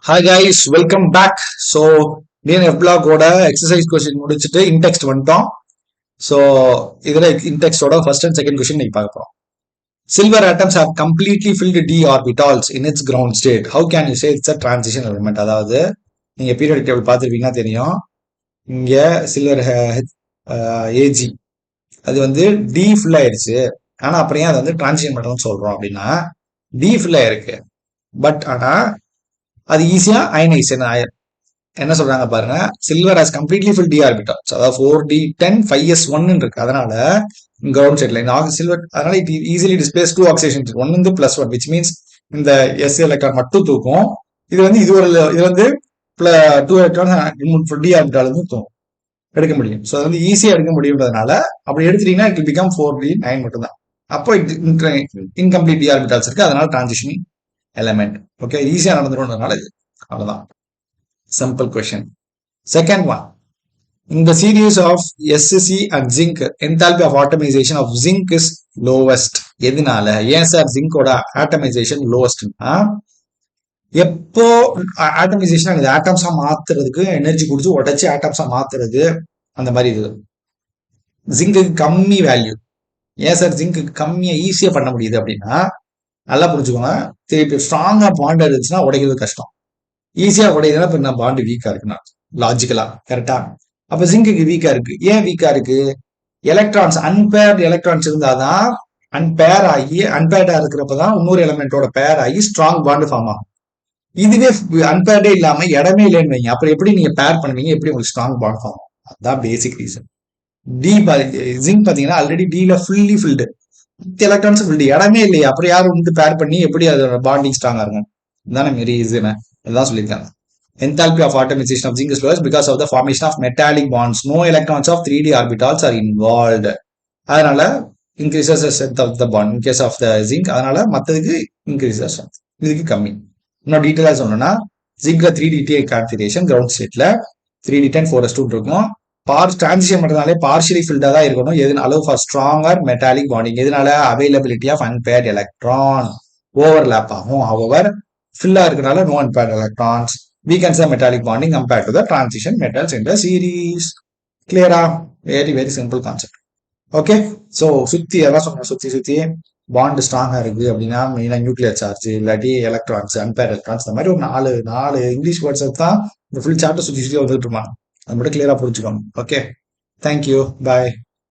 Hi guys, welcome back. So d and f பிளாகோட exercise question முடிச்சுட்டு in text வந்துட்டோம். ஸோ இதில் இன்டெக்ஸ்டோட ஃபர்ஸ்ட் அண்ட் செகண்ட் கொஸ்டின் நீங்கள் பார்க்க போகிறோம். Silver atoms have completely filled d orbitals in its ground state. How can you say it's a transition element? அதாவது நீங்கள் பீரியாடிக் டேபிள் பார்த்துருப்பீங்கன்னா தெரியும். இங்கே சில்வர் ஏஜி அது வந்து டி ஃபில் ஆயிடுச்சு. ஆனால் அப்புறம் ஏன் அது வந்து டிரான்சிஷன் மட்டும் சொல்கிறோம் அப்படின்னா டி ஃபில் ஆயிருக்கு. பட் ஆனால் அது ஈஸியா அயனைசேஷன் ஆயிரும். என்ன சொல்றாங்க பாருங்க, silver has completely fill d orbitals, அதாவது 4d10 5s1 இருக்கு. அதனால கிரவுண்ட் ஸ்டேட்ல இந்த சில்வர், அதனால it easily displace to oxidation, one வந்து +1, விச் மீன்ஸ் இந்த எஸ் எலக்ட்ரான் மட்டும் தூக்கும். இது வந்து இது வந்து 2 எலக்ட்ரான் டி ஆர்பிட்டால் வந்து எடுக்க முடியும். ஸோ அது வந்து ஈஸியா எடுக்க முடியும்ன்றதுனால அப்படி எடுத்துட்டீங்கன்னா இட் பிகம் 4d9 மட்டும் தான். அப்போ இன்கம்ப்ளீட் டி ஆர்பிட்டால்ஸ் இருக்கு, அதனால டிரான்சிஷன் எலமெண்ட். ஓகே, ஈஸியா நடந்துரும்ன்றதுனால இது அவ்வளவுதான். Simple question. Second one. In the series of SC and zinc, enthalpy of atomization of zinc is lowest. எதனால? ஏன் சார் ஜிங்கோட ஆட்டமைசேஷன் லோவஸ்ட்னா, எப்போ ஆட்டமைசேஷன் இது ஆட்டம்ஸா மாத்துறதுக்கு எனர்ஜி கொடுத்து உடைச்சு ஆட்டம்ஸா மாத்துறது, அந்த மாதிரி இது ஜிங்க்கு கம்மி வேல்யூ. ஏன் சார் ஜிங்க்கு கம்மியா ஈஸியா பண்ண முடியுது அப்படின்னா, நல்லா புரிஞ்சுக்கோங்க. திருப்பி ஸ்ட்ராங்கா பாண்ட் இருந்துச்சுன்னா உடைக்கிறது கஷ்டம். ஈஸியா உடையதுன்னா இப்ப நான் பாண்டு வீக்கா இருக்குன்னா லாஜிக்கலா கரெக்டா. அப்ப ஜிங்க்கு வீக்கா இருக்கு. ஏன் வீக்கா இருக்கு? எலக்ட்ரான்ஸ், அன்பேர்டு எலக்ட்ரான்ஸ் இருந்தாதான் அன்பேர் ஆகி, அன்பேர்டா இருக்கிறப்பதான் இன்னொரு எலமெண்டோட பேர் ஆகி ஸ்ட்ராங் பாண்டு ஃபார்ம் ஆகும். இதுவே அன்பேர்டே இல்லாம இடமே இல்லைன்னு வைங்க, அப்புறம் எப்படி நீங்க பேர் பண்ணுவீங்க, எப்படி உங்களுக்கு ஸ்ட்ராங் பாண்ட் ஃபார்ம் ஆகும்? அதுதான் பேசிக் ரீசன். ஜிங்க் பாத்தீங்கன்னா ஆல்ரெடி டில ஃபுல்லி ஃபில்டு, எலக்ட்ரான்ஸ் ஃபில்டு, இடமே இல்லையா, அப்புறம் யாரும் வந்து பேர் பண்ணி எப்படி அதோட பாண்டிங் ஸ்ட்ராங்கா இருக்கும்? இதுதானே மாரி ரீசன். இதான் சொல்லியிருக்காங்க. Enthalpy of atomization of zinc is lowest because of the formation of metallic bonds. No electrons of 3d orbitals are involved. அதனால increases the strength of the bond in case of the zinc. அதனால மற்றதுக்கு increases strength, இதுக்கு கம்மி. இன்னும் டீட்டெயிலாக சொல்லணும்னா ஜிங்க்ல 3d configuration ground ஸ்டேட்ல 3d10 4s2 இருக்கும். Transition மட்டும்னாலே partially ஃபில்டா தான் இருக்கணும். எதுனால? Allow for stronger metallic bonding. எதனால? Availability of unpaired electron overlap ஆகும். ஹவவர் ஃபில்லா இருக்கனால no unpaired electrons. Weakens the metallic bonding compared to the transition metals in the series. Clear? Very simple concept. Okay, so சுத்தி எல்லாம் சொன்ன, சுத்தி bond ஸ்ட்ராங்கா இருக்கு அப்படின்னா மெயினா நியூக்ளியர் சார்ஜ் இல்லாட்டி எலக்ட்ரான்ஸ், அன்பேர் எலக்ட்ரான்ஸ், இந்த மாதிரி ஒரு நாலு இங்கிலீஷ் வேர்ட்ஸ் தான் இந்த ஃபுல் சாப்டர் சுத்தி வந்துட்டு இருப்பாங்க. அது மட்டும் கிளியரா புரிஞ்சுக்கோங்க. ஓகே, தேங்க்யூ, பாய்.